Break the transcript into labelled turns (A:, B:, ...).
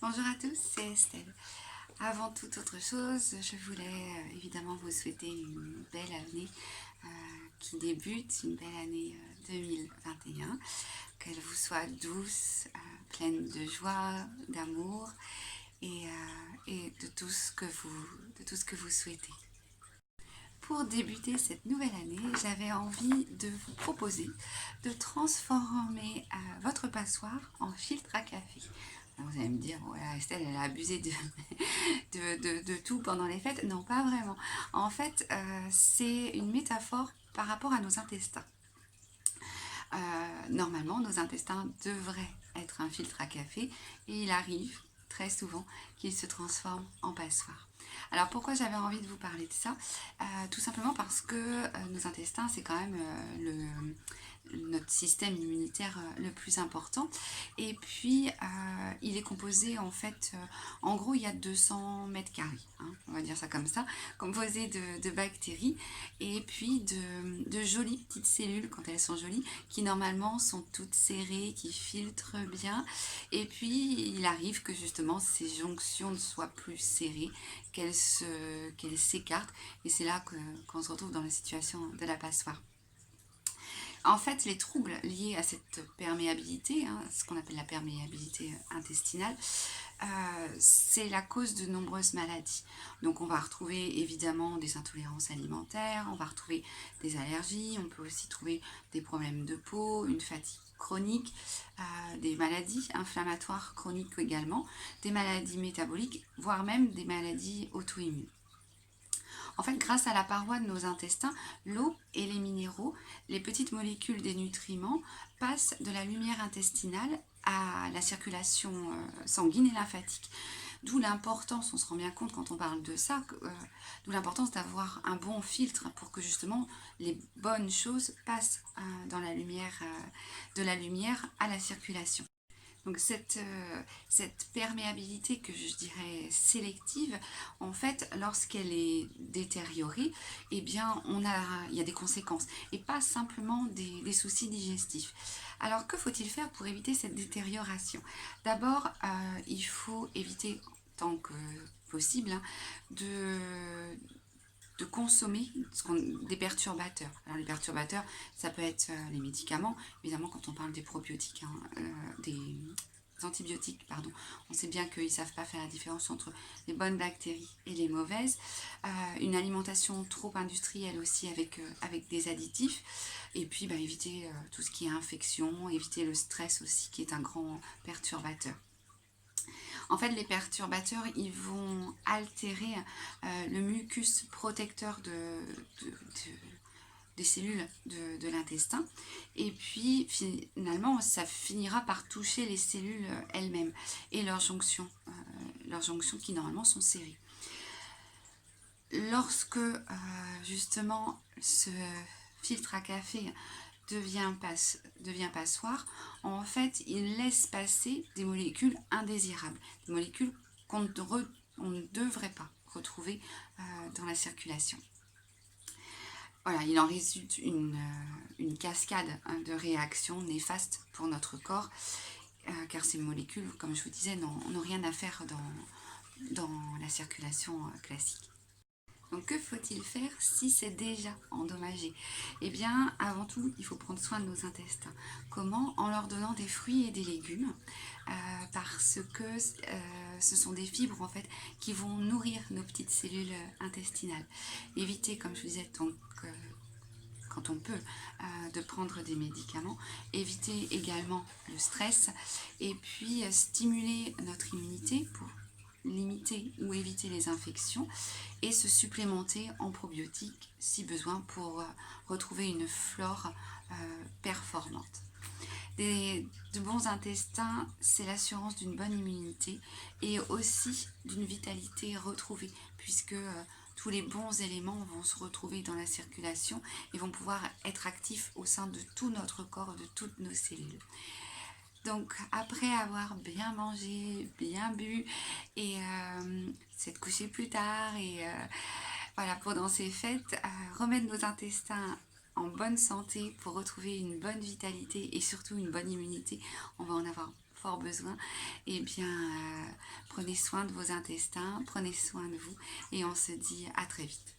A: Bonjour à tous, c'est Estelle. Avant toute autre chose, je voulais évidemment vous souhaiter une belle année qui débute, une belle année 2021, qu'elle vous soit douce, pleine de joie, d'amour et de tout ce que vous souhaitez. Pour débuter cette nouvelle année, j'avais envie de vous proposer de transformer votre passoire en filtre à café. Alors vous allez me dire, ouais, Estelle, elle a abusé de tout pendant les fêtes. Non, pas vraiment. En fait, c'est une métaphore par rapport à nos intestins. Normalement, nos intestins devraient être un filtre à café et il arrive très souvent qu'ils se transforment en passoire. Alors pourquoi j'avais envie de vous parler de ça Tout simplement parce que nos intestins, c'est quand même notre système immunitaire le plus important. Et puis, il est composé en fait, en gros, il y a 200 mètres carrés, hein, on va dire ça comme ça, composé de bactéries et puis de jolies petites cellules, quand elles sont jolies, qui normalement sont toutes serrées, qui filtrent bien. Et puis, il arrive que justement ces jonctions ne soient plus serrées, qu'elles s'écartent. Et c'est là qu'on se retrouve dans la situation de la passoire. En fait, les troubles liés à cette perméabilité, hein, ce qu'on appelle la perméabilité intestinale, c'est la cause de nombreuses maladies. Donc on va retrouver évidemment des intolérances alimentaires, on va retrouver des allergies, on peut aussi trouver des problèmes de peau, une fatigue chronique, des maladies inflammatoires chroniques également, des maladies métaboliques, voire même des maladies auto-immunes. En fait, grâce à la paroi de nos intestins, l'eau et les minéraux, les petites molécules des nutriments, passent de la lumière intestinale à la circulation sanguine et lymphatique. D'où l'importance, on se rend bien compte quand on parle de ça, d'où l'importance d'avoir un bon filtre pour que justement les bonnes choses passent de la lumière à la circulation. Donc cette perméabilité que je dirais sélective, en fait, lorsqu'elle est détériorée, eh bien, il y a des conséquences et pas simplement des soucis digestifs. Alors, que faut-il faire pour éviter cette détérioration? D'abord, il faut éviter tant que possible hein, de, de consommer des perturbateurs. Alors les perturbateurs, ça peut être les médicaments, évidemment quand on parle des probiotiques, hein, des antibiotiques, pardon, on sait bien qu'ils ne savent pas faire la différence entre les bonnes bactéries et les mauvaises. Une alimentation trop industrielle aussi avec des additifs. Et puis éviter tout ce qui est infection, éviter le stress aussi qui est un grand perturbateur. En fait, les perturbateurs, ils vont altérer le mucus protecteur des cellules de l'intestin. Et puis, finalement, ça finira par toucher les cellules elles-mêmes et leurs jonctions qui, normalement, sont serrées. Lorsque, justement, ce filtre à café devient passoire, en fait, il laisse passer des molécules indésirables, des molécules qu'on ne devrait pas retrouver dans la circulation. Voilà, il en résulte une cascade de réactions néfastes pour notre corps, car ces molécules, comme je vous disais, n'ont rien à faire dans la circulation classique. Donc que faut-il faire si c'est déjà endommagé? Eh bien, avant tout, il faut prendre soin de nos intestins. Comment? En leur donnant des fruits et des légumes, parce que ce sont des fibres en fait qui vont nourrir nos petites cellules intestinales. Éviter, comme je vous disais, quand on peut, de prendre des médicaments, éviter également le stress et puis stimuler notre immunité pour limiter ou éviter les infections et se supplémenter en probiotiques si besoin pour retrouver une flore performante. De bons intestins, c'est l'assurance d'une bonne immunité et aussi d'une vitalité retrouvée, puisque tous les bons éléments vont se retrouver dans la circulation et vont pouvoir être actifs au sein de tout notre corps, de toutes nos cellules. Donc après avoir bien mangé, bien bu et s'être couché plus tard et voilà, pendant ces fêtes, remettre nos intestins en bonne santé pour retrouver une bonne vitalité et surtout une bonne immunité, on va en avoir fort besoin. Et bien Prenez soin de vos intestins, prenez soin de vous et on se dit à très vite.